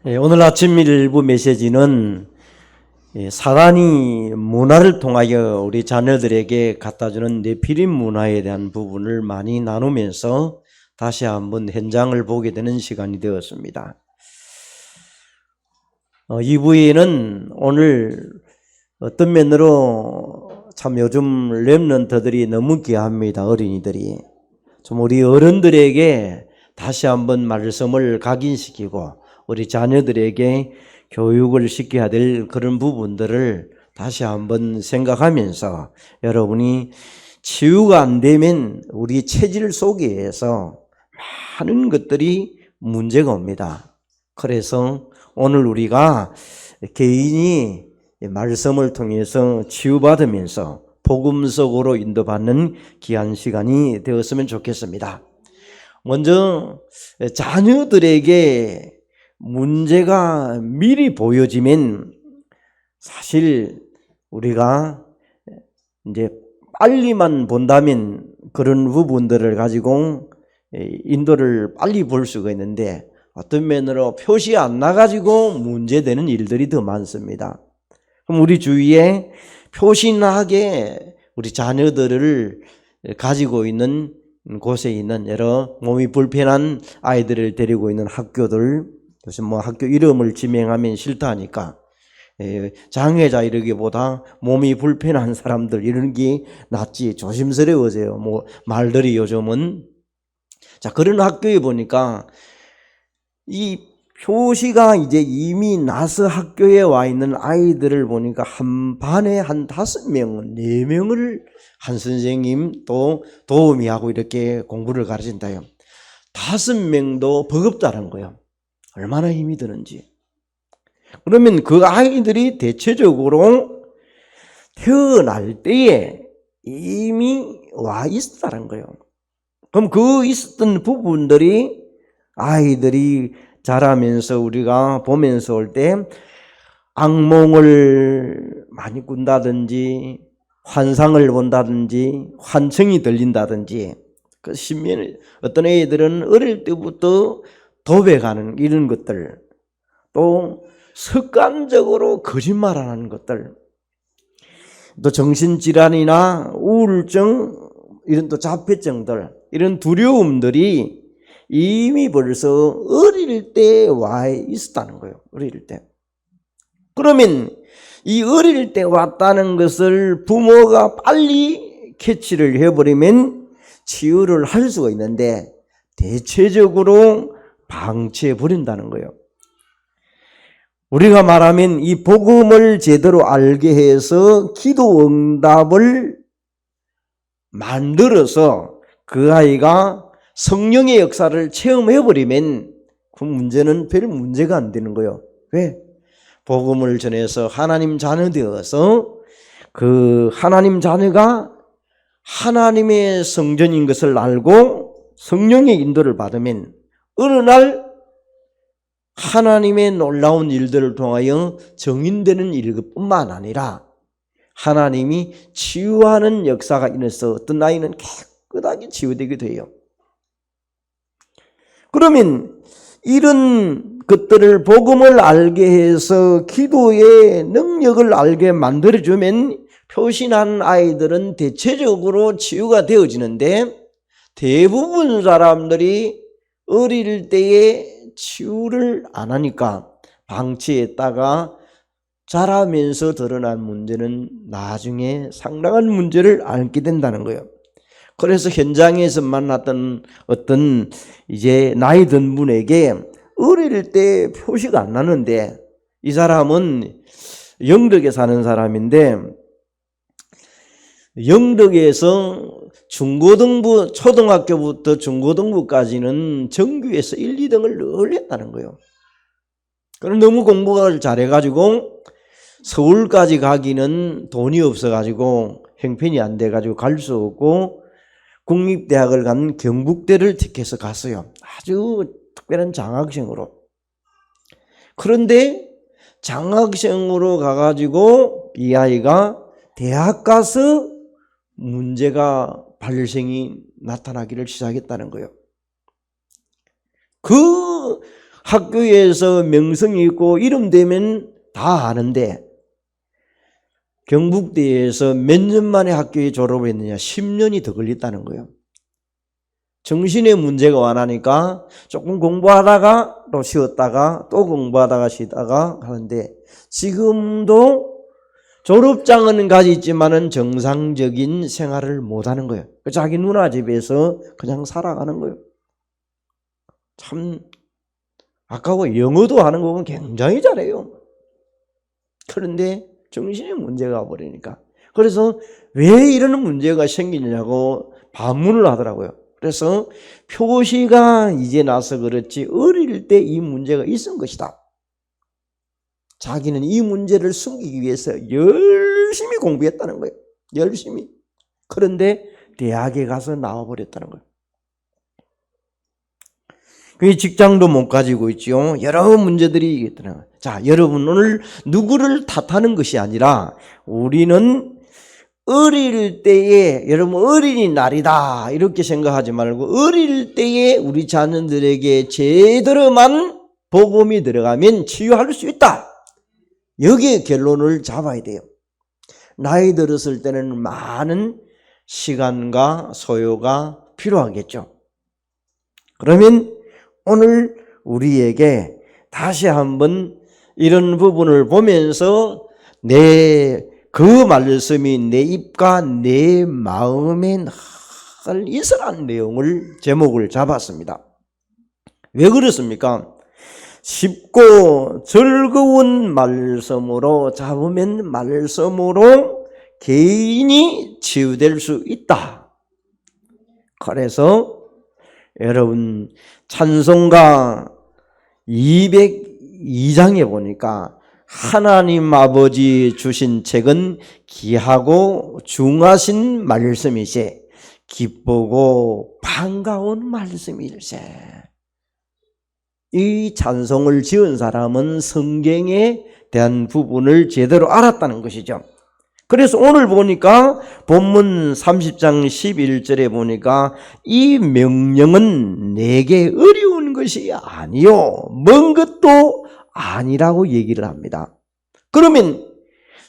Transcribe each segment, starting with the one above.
오늘 아침 일부 메시지는 사단이 문화를 통하여 우리 자녀들에게 갖다주는 네피림 문화에 대한 부분을 많이 나누면서 다시 한번 현장을 보게 되는 시간이 되었습니다. 2부에는 오늘 어떤 면으로 참 요즘 렘넌트들이 너무 귀합니다. 어린이들이. 좀 우리 어른들에게 다시 한번 말씀을 각인시키고 우리 자녀들에게 교육을 시켜야 될 그런 부분들을 다시 한번 생각하면서 여러분이 치유가 안 되면 우리 체질 속에서 많은 것들이 문제가 옵니다. 그래서 오늘 우리가 개인이 말씀을 통해서 치유받으면서 복음 속으로 인도받는 귀한 시간이 되었으면 좋겠습니다. 먼저 자녀들에게 문제가 미리 보여지면 사실 우리가 이제 빨리만 본다면 그런 부분들을 가지고 인도를 빨리 볼 수가 있는데 어떤 면으로 표시 안 나가지고 문제되는 일들이 더 많습니다. 그럼 우리 주위에 표시나게 우리 자녀들을 가지고 있는 곳에 있는 여러 몸이 불편한 아이들을 데리고 있는 학교들, 요즘 학교 이름을 지명하면 싫다니까 장애자 이러기보다 몸이 불편한 사람들 이런 게 낫지 조심스러워져요. 말들이 요즘은. 자, 그런 학교에 보니까 이 표시가 이제 이미 나서 학교에 와 있는 아이들을 보니까 한 반에 한 5명, 4명을 한 선생님 또 도우미 하고 이렇게 공부를 가르친다요. 5명도 버겁다는 거예요. 얼마나 힘이 드는지. 그러면 그 아이들이 대체적으로 태어날 때에 이미 와 있었다는 거예요. 그럼 그 있었던 부분들이 아이들이 자라면서 우리가 보면서 올 때 악몽을 많이 꾼다든지 환상을 본다든지 환청이 들린다든지 그 신면 어떤 애들은 어릴 때부터 도배가는 이런 것들, 또 습관적으로 거짓말하는 것들, 또 정신질환이나 우울증 이런 또 자폐증들 이런 두려움들이 이미 벌써 어릴 때 와 있었다는 거예요. 어릴 때. 그러면 이 어릴 때 왔다는 것을 부모가 빨리 캐치를 해버리면 치유를 할 수가 있는데 대체적으로 방치해버린다는 거예요. 우리가 말하면 이 복음을 제대로 알게 해서 기도 응답을 만들어서 그 아이가 성령의 역사를 체험해버리면 그 문제는 별 문제가 안 되는 거예요. 왜? 복음을 전해서 하나님 자녀 되어서 그 하나님 자녀가 하나님의 성전인 것을 알고 성령의 인도를 받으면 어느 날 하나님의 놀라운 일들을 통하여 정인되는 일뿐만 아니라 하나님이 치유하는 역사가 있어서 어떤 아이는 깨끗하게 치유되기도 해요. 그러면 이런 것들을 복음을 알게 해서 기도의 능력을 알게 만들어주면 표신한 아이들은 대체적으로 치유가 되어지는데 대부분 사람들이 어릴 때에 치유를 안 하니까 방치했다가 자라면서 드러난 문제는 나중에 상당한 문제를 안게 된다는 거예요. 그래서 현장에서 만났던 어떤 이제 나이 든 분에게 어릴 때 표시가 안 나는데 이 사람은 영덕에 사는 사람인데 영덕에서 중고등부, 초등학교부터 중고등부까지는 정규에서 1, 2등을 늘 했다는 거예요. 그럼 너무 공부를 잘해가지고 서울까지 가기는 돈이 없어가지고 형편이 안 돼가지고 갈 수 없고 국립대학을 간 경북대를 택해서 갔어요. 아주 특별한 장학생으로. 그런데 장학생으로 가가지고 이 아이가 대학 가서 문제가 발생이 나타나기를 시작했다는 거예요. 그 학교에서 명성이 있고 이름 되면 다 아는데 경북대에서 몇 년 만에 학교에 졸업했느냐? 10년이 더 걸렸다는 거예요. 정신의 문제가 와나니까 조금 공부하다가 또 쉬었다가 또 공부하다가 쉬다가 하는데 지금도 졸업장은 가지있지만은 정상적인 생활을 못하는 거예요. 자기 누나 집에서 그냥 살아가는 거예요. 참 아까워. 영어도 하는 거 보면 굉장히 잘해요. 그런데 정신의 문제가 와버리니까. 그래서 왜 이런 문제가 생기느냐고 반문을 하더라고요. 그래서 표시가 이제 나서 그렇지 어릴 때 이 문제가 있은 것이다. 자기는 이 문제를 숨기기 위해서 열심히 공부했다는 거예요. 열심히. 그런데 대학에 가서 나와버렸다는 거예요. 그 직장도 못 가지고 있죠. 여러 문제들이 있더라고요. 자, 여러분 오늘 누구를 탓하는 것이 아니라 우리는 어릴 때에, 여러분 어린이날이다 이렇게 생각하지 말고 어릴 때에 우리 자녀들에게 제대로만 복음이 들어가면 치유할 수 있다. 여기에 결론을 잡아야 돼요. 나이 들었을 때는 많은 시간과 소요가 필요하겠죠. 그러면 오늘 우리에게 다시 한번 이런 부분을 보면서 그 말씀이 내 입과 내 마음에 늘 있으라는 내용을 제목을 잡았습니다. 왜 그렇습니까? 쉽고 즐거운 말씀으로 잡으면 말씀으로 개인이 치유될 수 있다. 그래서 여러분 찬송가 202장에 보니까 하나님 아버지 주신 책은 귀하고 중하신 말씀이세 기쁘고 반가운 말씀일세. 이 찬송을 지은 사람은 성경에 대한 부분을 제대로 알았다는 것이죠. 그래서 오늘 보니까 본문 30장 11절에 보니까 이 명령은 내게 어려운 것이 아니요 먼 것도 아니라고 얘기를 합니다. 그러면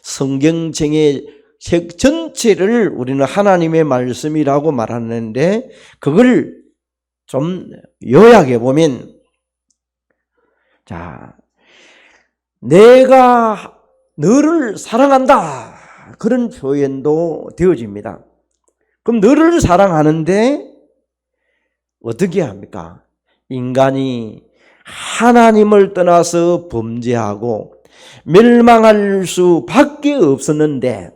성경책의 책 전체를 우리는 하나님의 말씀이라고 말하는데 그걸 좀 요약해 보면 자, 내가 너를 사랑한다 그런 표현도 되어집니다. 그럼 너를 사랑하는데 어떻게 합니까? 인간이 하나님을 떠나서 범죄하고 멸망할 수밖에 없었는데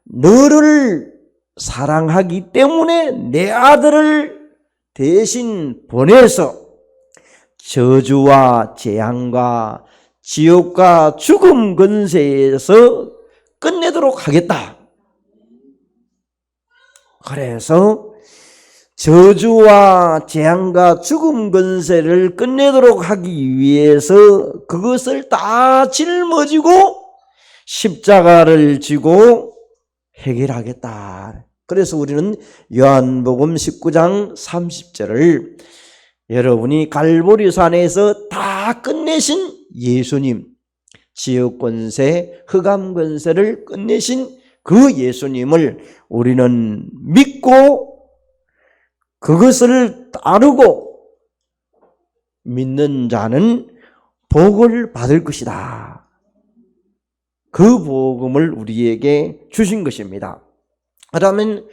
너를 사랑하기 때문에 내 아들을 대신 보내서 저주와 재앙과 지옥과 죽음 근세에서 끝내도록 하겠다. 그래서 저주와 재앙과 죽음 근세를 끝내도록 하기 위해서 그것을 다 짊어지고 십자가를 지고 해결하겠다. 그래서 우리는 요한복음 19장 30절을 여러분이 갈보리산에서 다 끝내신 예수님, 지옥 권세, 흑암 권세를 끝내신 그 예수님을 우리는 믿고 그것을 따르고 믿는 자는 복을 받을 것이다. 그 복음을 우리에게 주신 것입니다. 그러면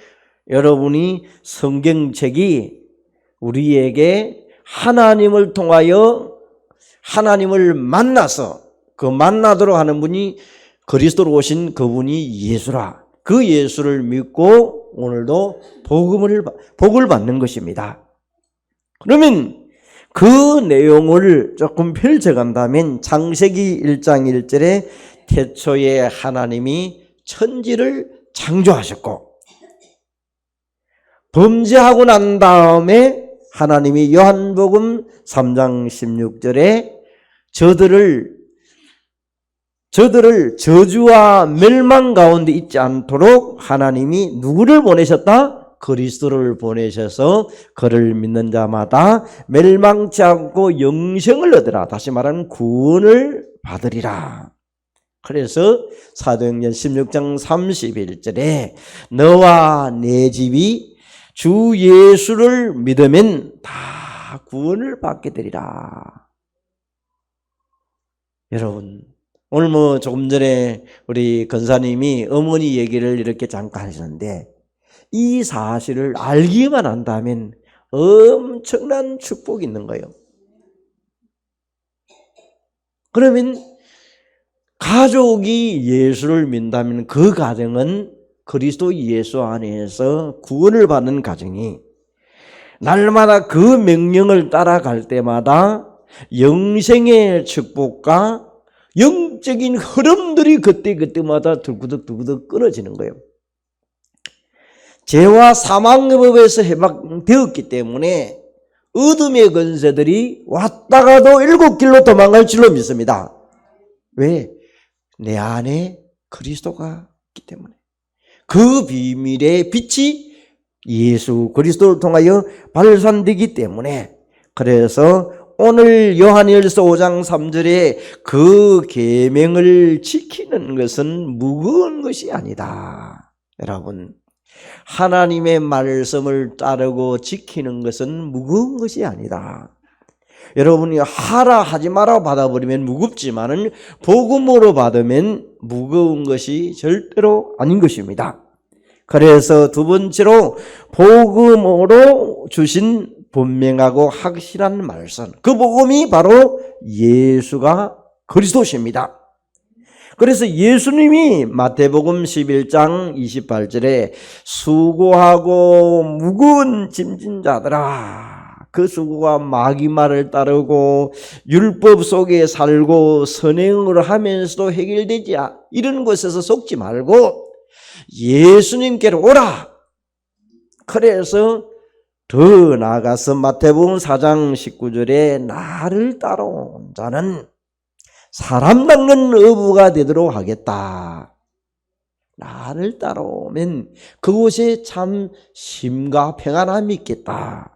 여러분이 성경책이 우리에게 하나님을 통하여 하나님을 만나서 그 만나도록 하는 분이 그리스도로 오신 그분이 예수라. 그 예수를 믿고 오늘도 복을 받는 것입니다. 그러면 그 내용을 조금 펼쳐간다면 창세기 1장 1절에 태초에 하나님이 천지를 창조하셨고 범죄하고 난 다음에 하나님이 요한복음 3장 16절에 저들을 저주와 멸망 가운데 있지 않도록 하나님이 누구를 보내셨다? 그리스도를 보내셔서 그를 믿는 자마다 멸망치 않고 영생을 얻으라. 다시 말하면 구원을 받으리라. 그래서 사도행전 16장 31절에 너와 내 집이 주 예수를 믿으면 다 구원을 받게 되리라. 여러분, 오늘 조금 전에 우리 권사님이 어머니 얘기를 이렇게 잠깐 하셨는데, 이 사실을 알기만 한다면 엄청난 축복이 있는 거예요. 그러면 가족이 예수를 믿는다면 그 가정은 그리스도 예수 안에서 구원을 받는 가정이 날마다 그 명령을 따라갈 때마다 영생의 축복과 영적인 흐름들이 그때마다 두구득 끊어지는 거예요. 죄와 사망의 법에서 해방되었기 때문에 어둠의 권세들이 왔다가도 7길로 도망갈 줄로 믿습니다. 왜? 내 안에 그리스도가 있기 때문에. 그 비밀의 빛이 예수 그리스도를 통하여 발산되기 때문에, 그래서 오늘 요한일서 5장 3절에 그 계명을 지키는 것은 무거운 것이 아니다. 여러분, 하나님의 말씀을 따르고 지키는 것은 무거운 것이 아니다. 여러분이 하라 하지 마라 받아버리면 무겁지만은 복음으로 받으면 무거운 것이 절대로 아닌 것입니다. 그래서 두 번째로 복음으로 주신 분명하고 확실한 말씀, 그 복음이 바로 예수가 그리스도십니다. 그래서 예수님이 마태복음 11장 28절에 수고하고 무거운 짐진 자들아, 그 수고가 마귀 말을 따르고 율법 속에 살고 선행을 하면서도 해결되지 이런 것에서 속지 말고 예수님께로 오라. 그래서 더 나아가서 마태복음 4장 19절에 나를 따라온 자는 사람 닦는 어부가 되도록 하겠다. 나를 따라오면 그곳에 참 쉼과 평안함이 있겠다.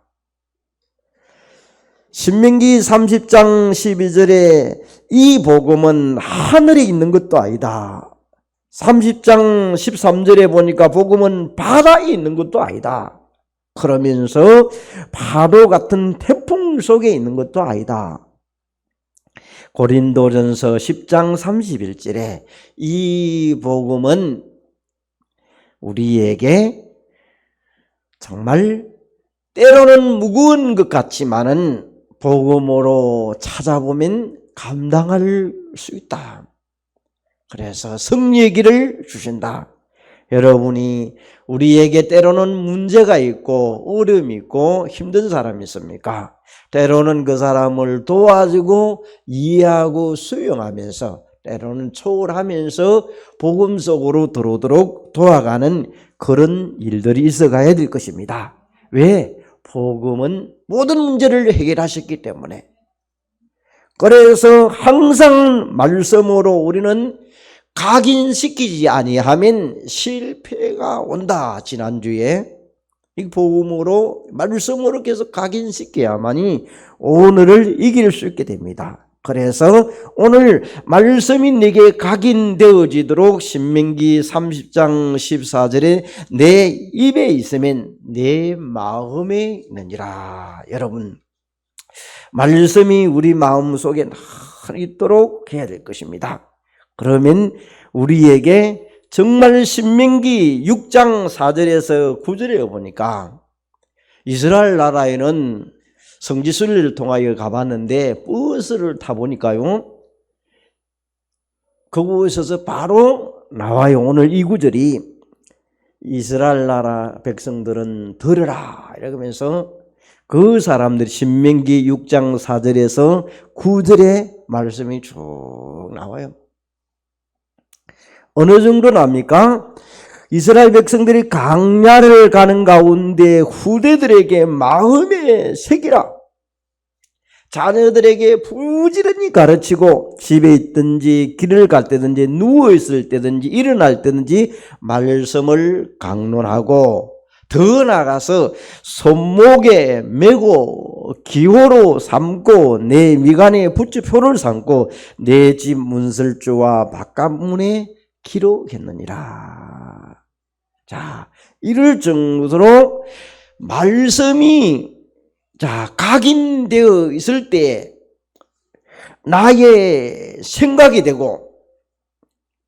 신명기 30장 12절에 이 복음은 하늘에 있는 것도 아니다. 30장 13절에 보니까 복음은 바다에 있는 것도 아니다. 그러면서 파도 같은 태풍 속에 있는 것도 아니다. 고린도전서 10장 31절에 이 복음은 우리에게 정말 때로는 무거운 것 같지만은 복음으로 찾아보면 감당할 수 있다. 그래서 승리의 길을 주신다. 여러분이 우리에게 때로는 문제가 있고 어려움이 있고 힘든 사람이 있습니까? 때로는 그 사람을 도와주고 이해하고 수용하면서 때로는 초월하면서 복음 속으로 들어오도록 도와가는 그런 일들이 있어가야 될 것입니다. 왜? 복음은 모든 문제를 해결하셨기 때문에. 그래서 항상 말씀으로 우리는 각인시키지 아니하면 실패가 온다. 지난주에 이 복음으로 말씀으로 계속 각인시켜야만이 오늘을 이길 수 있게 됩니다. 그래서 오늘 말씀이 내게 각인되어지도록 신명기 30장 14절에 내 입에 있으면 내 마음에 있느니라. 여러분, 말씀이 우리 마음속에 늘 있도록 해야 될 것입니다. 그러면 우리에게 정말 신명기 6장 4절에서 9절에 보니까 이스라엘 나라에는 성지순례를 통하여 가봤는데 버스를 타보니까요, 그곳에서 바로 나와요. 오늘 이 구절이 이스라엘 나라 백성들은 들으라 이러면서 그 사람들이 신명기 6장 4절에서 9절의 말씀이 쭉 나와요. 어느 정도 납니까? 이스라엘 백성들이 광야를 가는 가운데 후대들에게 마음에 새기라. 자녀들에게 부지런히 가르치고 집에 있든지 길을 갈 때든지 누워있을 때든지 일어날 때든지 말씀을 강론하고 더 나아가서 손목에 메고 기호로 삼고 내 미간에 붙여 표를 삼고 내 집 문설주와 바깥문에 기록했느니라. 자, 이럴 정도로 말씀이 각인되어 있을 때 나의 생각이 되고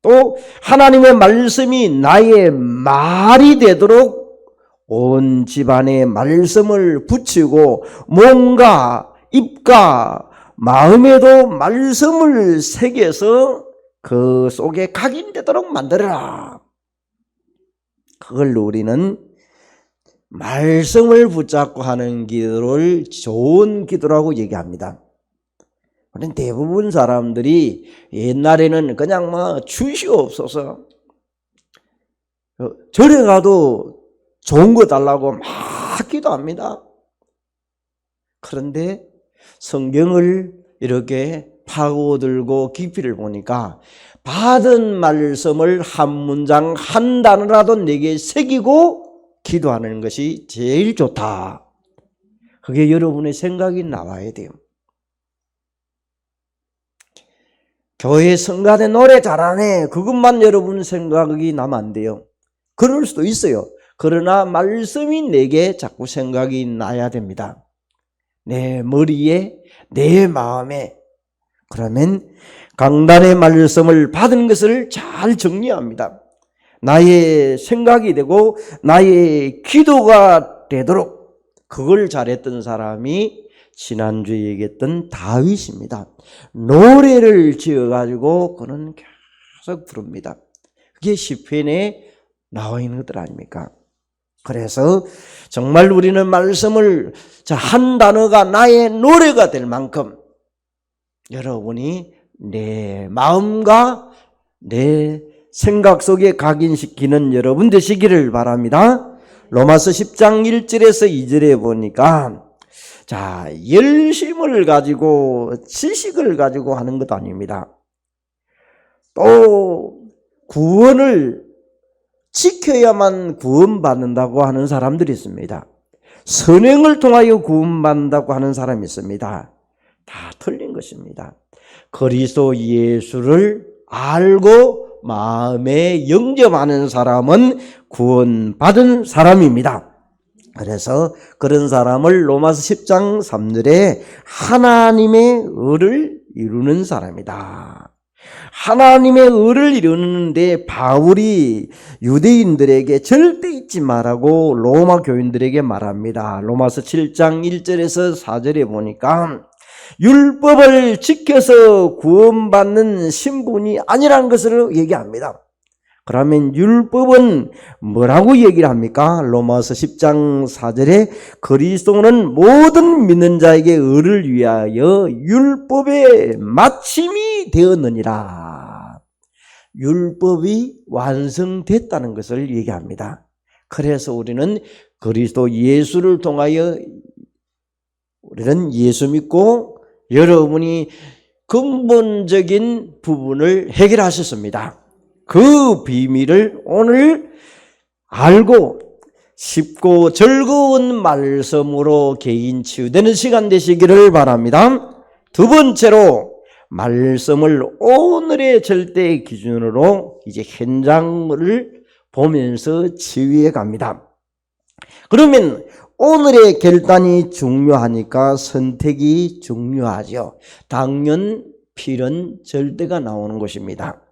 또 하나님의 말씀이 나의 말이 되도록 온 집안에 말씀을 붙이고 몸과 입과 마음에도 말씀을 새겨서 그 속에 각인되도록 만들어라. 그걸 우리는 말씀을 붙잡고 하는 기도를 좋은 기도라고 얘기합니다. 대부분 사람들이 옛날에는 그냥 주시옵소서, 절에 가도 좋은 거 달라고 막 기도합니다. 그런데 성경을 이렇게 파고들고 깊이를 보니까 받은 말씀을 한 문장 한 단어라도 내게 새기고 기도하는 것이 제일 좋다. 그게 여러분의 생각이 나와야 돼요. 교회 성가대 노래 잘하네, 그것만 여러분 생각이 나면 안 돼요. 그럴 수도 있어요. 그러나 말씀이 내게 자꾸 생각이 나야 됩니다. 내 머리에, 내 마음에. 그러면 강단의 말씀을 받은 것을 잘 정리합니다. 나의 생각이 되고 나의 기도가 되도록 그걸 잘했던 사람이 지난주에 얘기했던 다윗입니다. 노래를 지어가지고 그는 계속 부릅니다. 그게 시편에 나와 있는 것들 아닙니까? 그래서 정말 우리는 말씀을 한 단어가 나의 노래가 될 만큼 여러분이 내 마음과 내 생각 속에 각인시키는 여러분 되시기를 바랍니다. 로마서 10장 1절에서 2절에 보니까 열심을 가지고 지식을 가지고 하는 것도 아닙니다. 또 구원을 지켜야만 구원받는다고 하는 사람들이 있습니다. 선행을 통하여 구원받는다고 하는 사람이 있습니다. 다 틀린 것입니다. 그리스도 예수를 알고 마음에 영접하는 사람은 구원받은 사람입니다. 그래서 그런 사람을 로마서 10장 3절에 하나님의 의를 이루는 사람이다. 하나님의 의를 이루는데 바울이 유대인들에게 절대 잊지 말라고 로마 교인들에게 말합니다. 로마서 7장 1절에서 4절에 보니까 율법을 지켜서 구원받는 신분이 아니라는 것을 얘기합니다. 그러면 율법은 뭐라고 얘기를 합니까? 로마서 10장 4절에 그리스도는 모든 믿는 자에게 의를 위하여 율법의 마침이 되었느니라. 율법이 완성됐다는 것을 얘기합니다. 그래서 우리는 그리스도 예수를 통하여 우리는 예수 믿고 여러분이 근본적인 부분을 해결하셨습니다. 그 비밀을 오늘 알고 쉽고 즐거운 말씀으로 개인 치유되는 시간 되시기를 바랍니다. 두 번째로 말씀을 오늘의 절대 기준으로 이제 현장을 보면서 치유해 갑니다. 그러면 오늘의 결단이 중요하니까 선택이 중요하죠. 당연, 필연, 절대가 나오는 것입니다.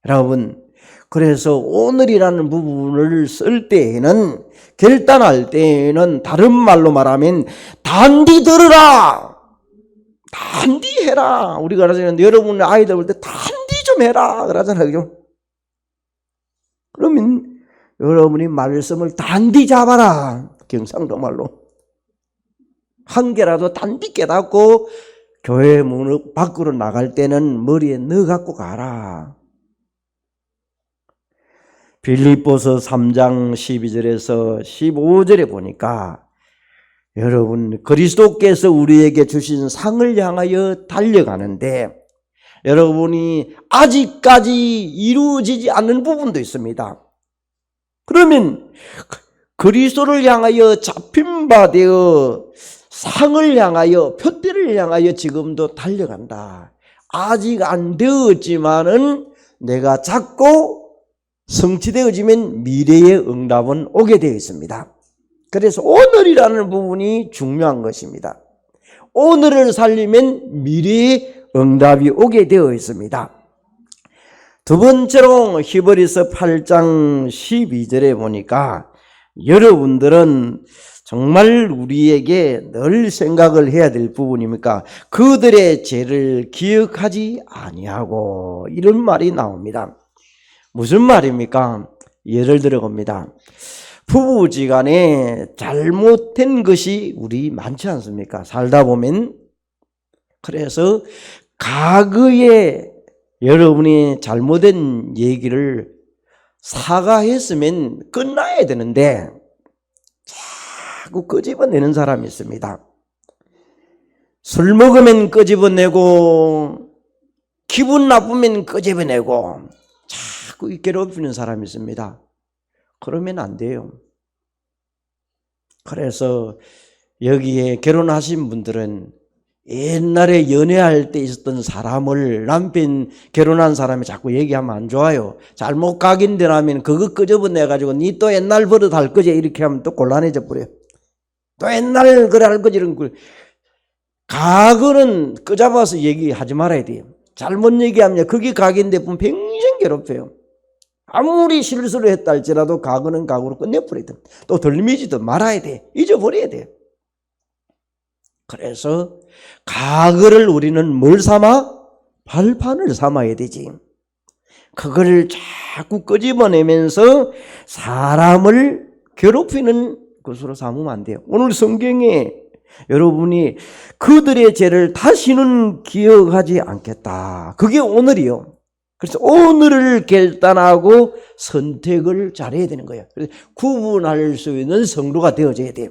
여러분, 그래서 오늘이라는 부분을 쓸 때에는, 결단할 때에는 다른 말로 말하면 단디 들으라, 단디 해라. 우리가 그러잖아요. 여러분 아이들 볼 때 단디 좀 해라 그러잖아요. 그죠? 그러면 여러분이 말씀을 단디 잡아라. 경상도 말로 한 개라도 단디 깨닫고 교회 문 밖으로 나갈 때는 머리에 넣어 갖고 가라. 빌립보서 3장 12절에서 15절에 보니까 여러분 그리스도께서 우리에게 주신 상을 향하여 달려가는데 여러분이 아직까지 이루어지지 않는 부분도 있습니다. 그러면 그리스도를 향하여 잡힌 바 되어 상을 향하여, 표대를 향하여 지금도 달려간다. 아직 안 되었지만은 내가 잡고 성취되어지면 미래의 응답은 오게 되어 있습니다. 그래서 오늘이라는 부분이 중요한 것입니다. 오늘을 살리면 미래의 응답이 오게 되어 있습니다. 두 번째로 히브리서 8장 12절에 보니까 여러분들은 정말 우리에게 늘 생각을 해야 될 부분입니까? 그들의 죄를 기억하지 아니하고, 이런 말이 나옵니다. 무슨 말입니까? 예를 들어 봅니다. 부부지간에 잘못된 것이 우리 많지 않습니까? 살다 보면. 그래서 과거에 여러분이 잘못된 얘기를 사과했으면 끝나야 되는데 자꾸 끄집어내는 사람이 있습니다. 술 먹으면 끄집어내고, 기분 나쁘면 끄집어내고, 자꾸 괴롭히는 사람이 있습니다. 그러면 안 돼요. 그래서 여기에 결혼하신 분들은 옛날에 연애할 때 있었던 사람을, 남편 결혼한 사람이 자꾸 얘기하면 안 좋아요. 잘못 각인되나 하면 그거 끄집어내가지고 니 또 옛날 버릇 할 거지, 이렇게 하면 또 곤란해져 버려요. 또 옛날 그래 할 거지, 이런 거. 과거는 끄잡아서 얘기하지 말아야 돼요. 잘못 얘기하면 그게 각인돼 보면 평생 괴롭혀요. 아무리 실수를 했다 할지라도 과거는 과거로 끝내버려야 돼. 또 덜미지도 말아야 돼. 잊어버려야 돼. 그래서 과거를 우리는 뭘 삼아? 발판을 삼아야 되지. 그걸 자꾸 끄집어내면서 사람을 괴롭히는 것으로 삼으면 안 돼요. 오늘 성경에 여러분이 그들의 죄를 다시는 기억하지 않겠다. 그게 오늘이요. 그래서 오늘을 결단하고 선택을 잘해야 되는 거예요. 그래서 구분할 수 있는 성도가 되어져야 돼요.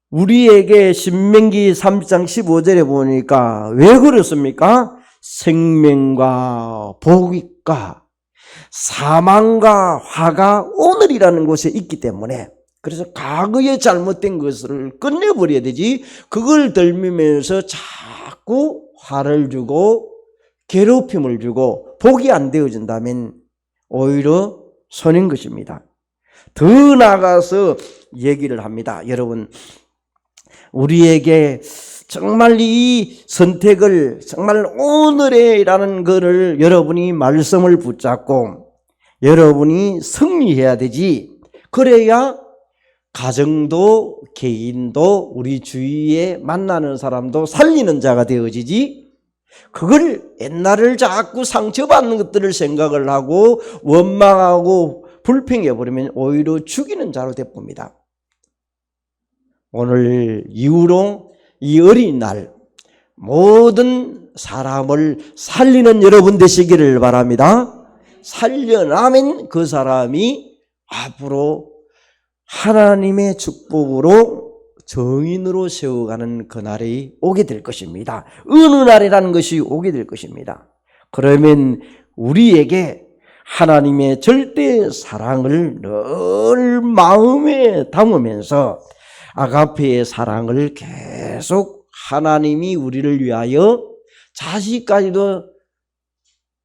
우리에게 신명기 30장 15절에 보니까 왜 그렇습니까? 생명과 복과 사망과 화가 오늘이라는 곳에 있기 때문에, 그래서 과거에 잘못된 것을 끝내버려야 되지, 그걸 덜미면서 자꾸 화를 주고 괴롭힘을 주고 복이 안 되어진다면 오히려 손해인 것입니다. 더 나아가서 얘기를 합니다. 여러분, 우리에게 정말 이 선택을, 정말 오늘이라는 것을 여러분이 말씀을 붙잡고 여러분이 승리해야 되지. 그래야 가정도 개인도 우리 주위에 만나는 사람도 살리는 자가 되어지지, 그걸 옛날을 자꾸 상처받는 것들을 생각을 하고 원망하고 불평해버리면 오히려 죽이는 자로 되봅니다. 오늘 이후로 이 어린이날 모든 사람을 살리는 여러분 되시기를 바랍니다. 살려나면 그 사람이 앞으로 하나님의 축복으로 정인으로 세워가는 그날이 오게 될 것입니다. 어느 날이라는 것이 오게 될 것입니다. 그러면 우리에게 하나님의 절대 사랑을 늘 마음에 담으면서 아가페의 사랑을 계속, 하나님이 우리를 위하여 자식까지도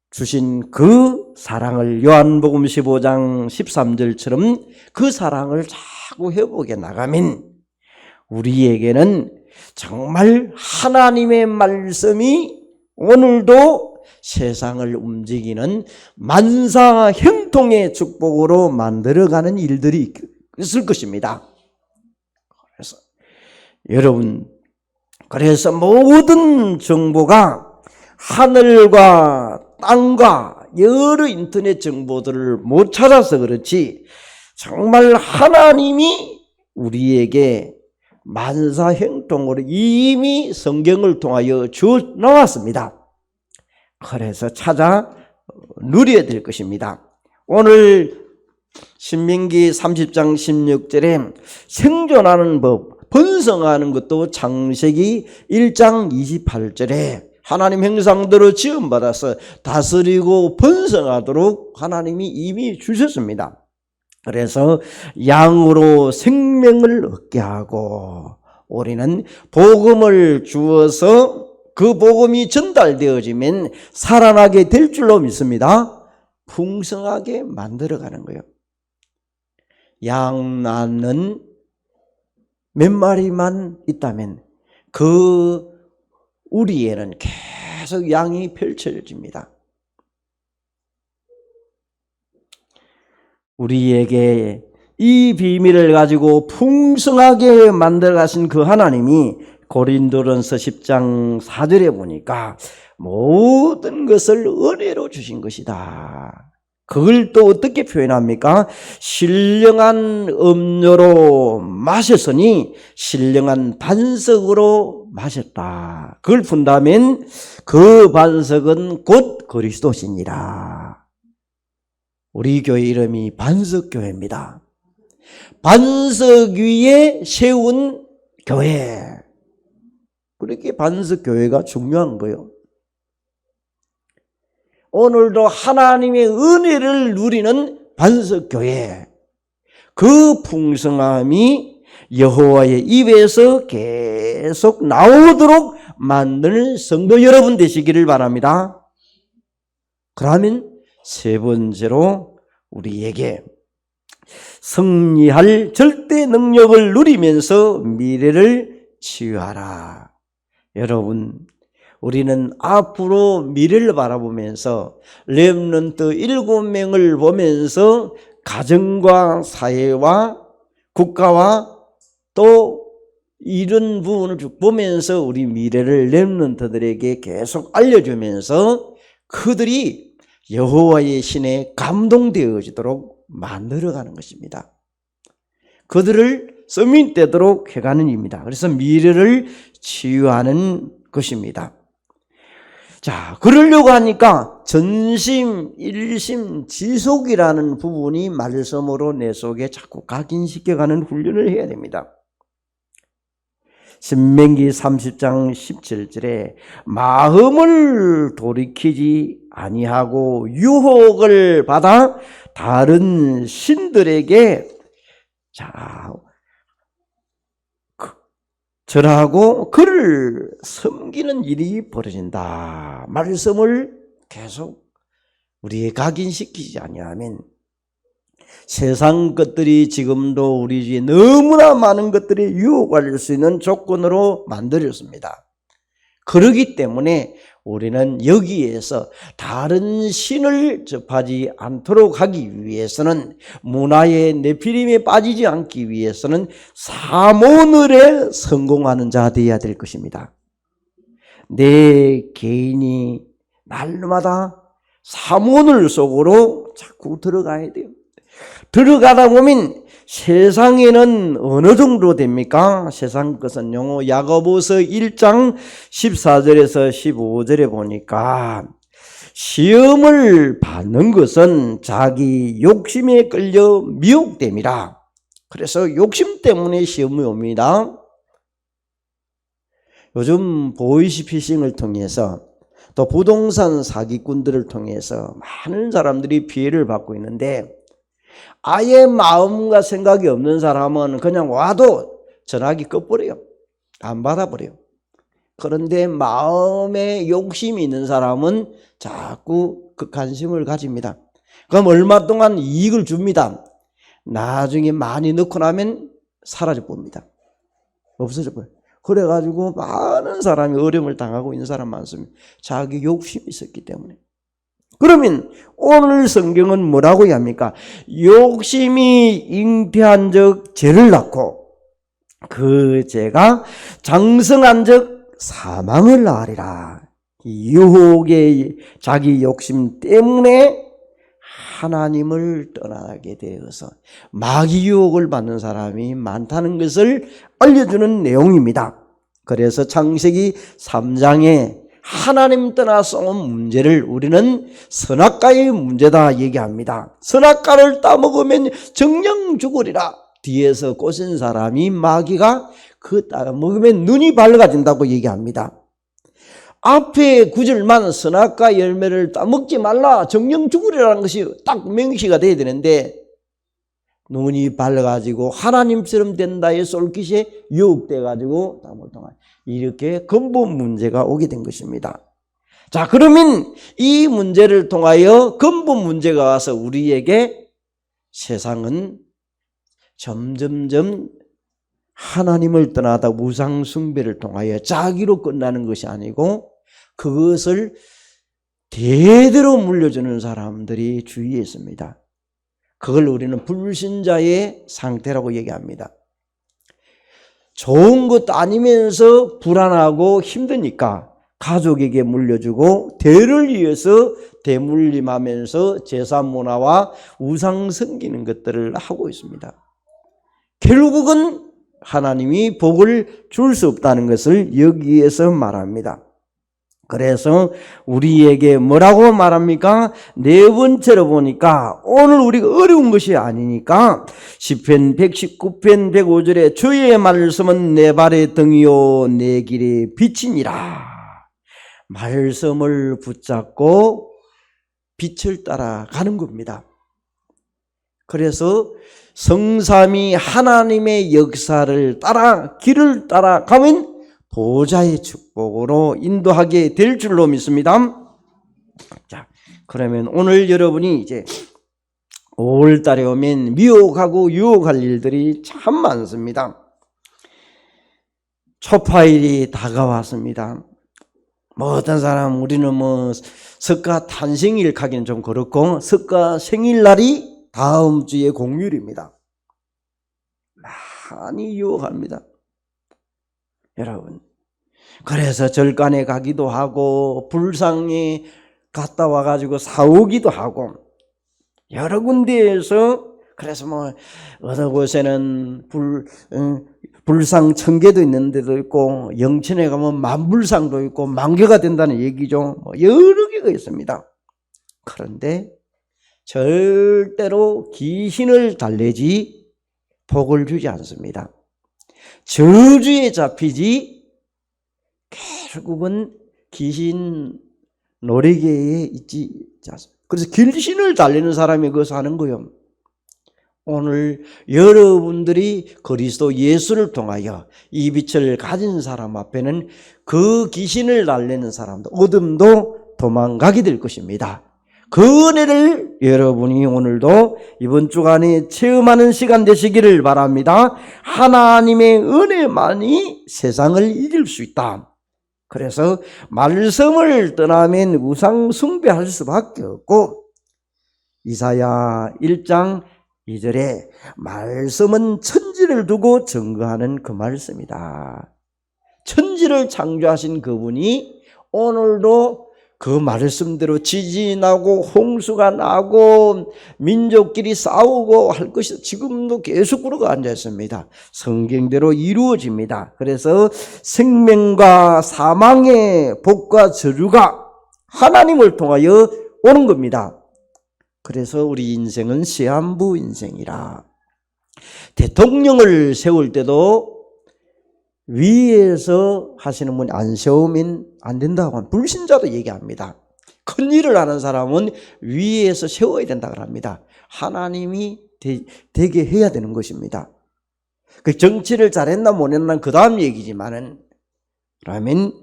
주신 그 사랑을 요한복음 15장 13절처럼 그 사랑을 자꾸 회복해 나가면 우리에게는 정말 하나님의 말씀이 오늘도 세상을 움직이는 만사 형통의 축복으로 만들어가는 일들이 있을 것입니다. 그래서 여러분, 그래서 모든 정보가 하늘과 땅과 여러 인터넷 정보들을 못 찾아서 그렇지, 정말 하나님이 우리에게 만사 형통으로 이미 성경을 통하여 주어 나왔습니다. 그래서 찾아 누려야 될 것입니다. 오늘 신명기 30장 16절에 생존하는 법, 번성하는 것도 창세기 1장 28절에 하나님 형상대로 지음받아서 다스리고 번성하도록 하나님이 이미 주셨습니다. 그래서 양으로 생명을 얻게 하고 우리는 복음을 주어서 그 복음이 전달되어지면 살아나게 될 줄로 믿습니다. 풍성하게 만들어가는 거예요. 양 낳는 몇 마리만 있다면 그 우리에는 계속 양이 펼쳐집니다. 우리에게 이 비밀을 가지고 풍성하게 만들어 가신 그 하나님이 고린도전서 10장 4절에 보니까 모든 것을 은혜로 주신 것이다. 그걸 또 어떻게 표현합니까? 신령한 음료로 마셨으니 신령한 반석으로 마셨다. 그걸 푼다면 그 반석은 곧 그리스도시니라. 우리 교회 이름이 반석교회입니다. 반석 위에 세운 교회. 그렇게 반석교회가 중요한 거예요. 오늘도 하나님의 은혜를 누리는 반석교회, 그 풍성함이 여호와의 입에서 계속 나오도록 만드는 성도 여러분 되시기를 바랍니다. 그러면 세 번째로 우리에게 승리할 절대 능력을 누리면서 미래를 치유하라. 여러분, 우리는 앞으로 미래를 바라보면서 렘넌트 7명을 보면서 가정과 사회와 국가와 또 이런 부분을 쭉 보면서 우리 미래를 렘넌트들에게 계속 알려주면서 그들이 여호와의 신에 감동되어지도록 만들어가는 것입니다. 그들을 서밋되도록 해가는 일입니다. 그래서 미래를 치유하는 것입니다. 자, 그러려고 하니까 전심, 일심, 지속이라는 부분이 말씀으로 내 속에 자꾸 각인시켜가는 훈련을 해야 됩니다. 신명기 30장 17절에 마음을 돌이키지 아니하고 유혹을 받아 다른 신들에게 절하고 그를 섬기는 일이 벌어진다. 말씀을 계속 우리에 각인시키지 아니하면 세상 것들이 지금도 우리 주위에 너무나 많은 것들이 유혹할 수 있는 조건으로 만들었습니다. 그러기 때문에 우리는 여기에서 다른 신을 접하지 않도록 하기 위해서는, 문화의 네피림에 빠지지 않기 위해서는 사모늘에 성공하는 자 되어야 될 것입니다. 내 개인이 날마다 사모늘 속으로 자꾸 들어가야 돼요. 들어가다 보면 세상에는 어느 정도 됩니까? 세상 것은 영어 야고보서 1장 14절에서 15절에 보니까 시험을 받는 것은 자기 욕심에 끌려 미혹됨이라. 그래서 욕심 때문에 시험이 옵니다. 요즘 보이스피싱을 통해서 또 부동산 사기꾼들을 통해서 많은 사람들이 피해를 받고 있는데, 아예 마음과 생각이 없는 사람은 그냥 와도 전화기 꺼버려요. 안 받아버려요. 그런데 마음에 욕심이 있는 사람은 자꾸 그 관심을 가집니다. 그럼 얼마 동안 이익을 줍니다. 나중에 많이 넣고 나면 사라져 봅니다. 없어져 버려요. 그래가지고 많은 사람이 어려움을 당하고 있는 사람 많습니다. 자기 욕심이 있었기 때문에. 그러면 오늘 성경은 뭐라고 합니까? 욕심이 잉태한 적 죄를 낳고 그 죄가 장성한 적 사망을 낳으리라. 유혹의 자기 욕심 때문에 하나님을 떠나게 되어서 마귀 유혹을 받는 사람이 많다는 것을 알려주는 내용입니다. 그래서 창세기 3장에 하나님 떠나서 온 문제를 우리는 선악과의 문제다 얘기합니다. 선악과를 따먹으면 정령 죽으리라. 뒤에서 꼬신 사람이 마귀가 그 따먹으면 눈이 밝아진다고 얘기합니다. 앞에 구절만 선악과 열매를 따먹지 말라, 정령 죽으리라는 것이 딱 명시가 돼야 되는데 눈이 밝아가지고 하나님처럼 된다의 솔깃에 유혹돼가지고 이렇게 근본 문제가 오게 된 것입니다. 자, 그러면 이 문제를 통하여 근본 문제가 와서 우리에게 세상은 점점점 하나님을 떠나다 우상 숭배를 통하여 자기로 끝나는 것이 아니고 그것을 대대로 물려주는 사람들이 주위에 있습니다. 그걸 우리는 불신자의 상태라고 얘기합니다. 좋은 것도 아니면서 불안하고 힘드니까 가족에게 물려주고 대를 위해서 대물림하면서 제사 문화와 우상 섬기는 것들을 하고 있습니다. 결국은 하나님이 복을 줄 수 없다는 것을 여기에서 말합니다. 그래서 우리에게 뭐라고 말합니까? 네 번째로 보니까 오늘 우리가 어려운 것이 아니니까 시편 119편 105절에 주의 말씀은 내 발의 등이요 내 길의 빛이니라. 말씀을 붙잡고 빛을 따라가는 겁니다. 그래서 성삼위 하나님의 역사를 따라 길을 따라가면 보좌의 축복으로 인도하게 될 줄로 믿습니다. 자, 그러면 오늘 여러분이 이제 5월 달에 오면 미혹하고 유혹할 일들이 참 많습니다. 초파일이 다가왔습니다. 뭐 어떤 사람 우리는 뭐 석가 탄생일 가기는 좀 그렇고 석가 생일날이 다음 주에 공휴일입니다. 많이 유혹합니다. 여러분, 그래서 절간에 가기도 하고 불상에 갔다 와가지고 사오기도 하고 여러 군데에서 그래서 뭐 어느 곳에는 불상 1000개도 있는 데도 있고 영천에 가면 만불상도 있고 만개가 된다는 얘기죠. 뭐 여러 개가 있습니다. 그런데 절대로 귀신을 달래지 복을 주지 않습니다. 저주에 잡히지 결국은 귀신 노리개에 있지 않습니다. 그래서 귀신을 달리는 사람이 그것을 하는 거예요. 오늘 여러분들이 그리스도 예수를 통하여 이 빛을 가진 사람 앞에는 그 귀신을 달래는 사람도 어둠도 도망가게 될 것입니다. 그 은혜를 여러분이 오늘도 이번 주간에 체험하는 시간 되시기를 바랍니다. 하나님의 은혜만이 세상을 이길 수 있다. 그래서 말씀을 떠나면 우상 숭배할 수밖에 없고 이사야 1장 2절에 말씀은 천지를 두고 증거하는 그 말씀이다. 천지를 창조하신 그분이 오늘도 그 말씀대로 지진이 나고 홍수가 나고 민족끼리 싸우고 할 것이 지금도 계속 그러고 앉아있습니다. 성경대로 이루어집니다. 그래서 생명과 사망의 복과 저주가 하나님을 통하여 오는 겁니다. 그래서 우리 인생은 시한부 인생이라. 대통령을 세울 때도 위에서 하시는 분이 안 세우면 안 된다고 하는 불신자도 얘기합니다. 큰 일을 하는 사람은 위에서 세워야 된다고 합니다. 하나님이 되게 해야 되는 것입니다. 그 정치를 잘했나 못했나 그 다음 얘기지만은 그러면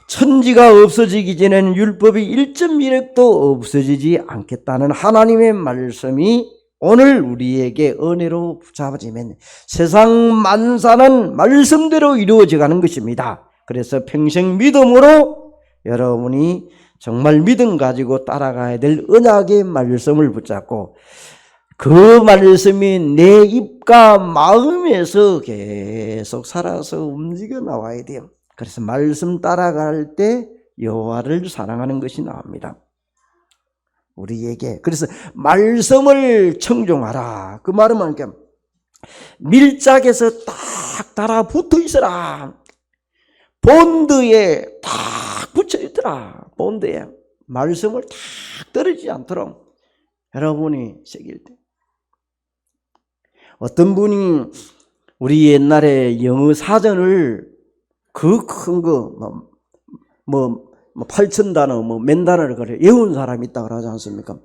천지가 없어지기 전에는 율법이 1.1획도 없어지지 않겠다는 하나님의 말씀이 오늘 우리에게 은혜로 붙잡아지면 세상 만사는 말씀대로 이루어져 가는 것입니다. 그래서 평생 믿음으로 여러분이 정말 믿음 가지고 따라가야 될 언약의 말씀을 붙잡고 그 말씀이 내 입과 마음에서 계속 살아서 움직여 나와야 돼요. 그래서 말씀 따라갈 때 여호와를 사랑하는 것이 나옵니다. 우리에게. 그래서 말씀을 청종하라. 그 말은 뭐냐면 밀착해서 딱 달아붙어 있어라. 본드에 딱 붙여 있더라. 본드에 말씀을 딱 떨어지지 않도록 여러분이 새길 때. 어떤 분이 우리 옛날에 영어 사전을 그 큰 거 뭐 8,000단어, 몇 단어를 그래 외운 사람이 있다 그러지 않습니까?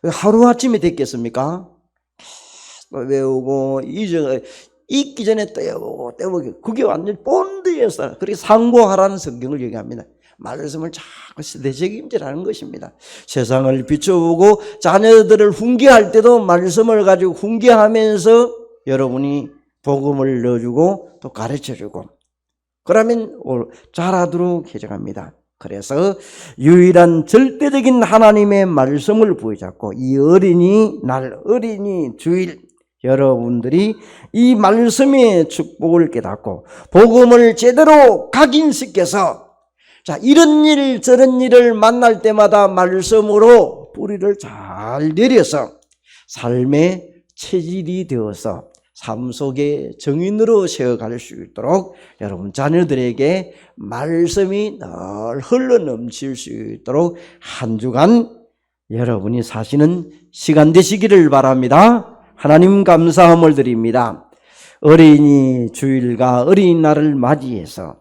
하루아침에 됐겠습니까? 외우고, 읽기 전에 떼보고, 그게 완전 본드였어요. 그렇게 상고하라는 성경을 얘기합니다. 말씀을 자꾸 되새김질하는 것입니다. 세상을 비춰보고 자녀들을 훈계할 때도 말씀을 가지고 훈계하면서 여러분이 복음을 넣어주고 또 가르쳐주고, 그러면 잘하도록 해줘갑니다. 그래서 유일한 절대적인 하나님의 말씀을 부여잡고 이 어린이날, 어린이 주일, 여러분들이 이 말씀의 축복을 깨닫고 복음을 제대로 각인시켜서, 자, 이런 일 저런 일을 만날 때마다 말씀으로 뿌리를 잘 내려서 삶의 체질이 되어서 삶 속에 정인으로 세워갈 수 있도록 여러분 자녀들에게 말씀이 늘 흘러 넘칠 수 있도록 한 주간 여러분이 사시는 시간 되시기를 바랍니다. 하나님 감사함을 드립니다. 어린이 주일과 어린이날을 맞이해서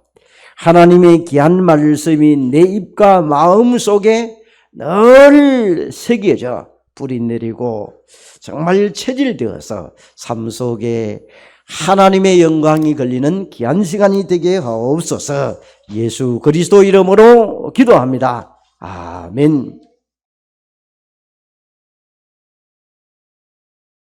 하나님의 귀한 말씀이 내 입과 마음 속에 늘 새겨져 뿌리 내리고 정말 체질되어서 삶 속에 하나님의 영광이 걸리는 귀한 시간이 되게 하옵소서. 예수 그리스도 이름으로 기도합니다. 아멘.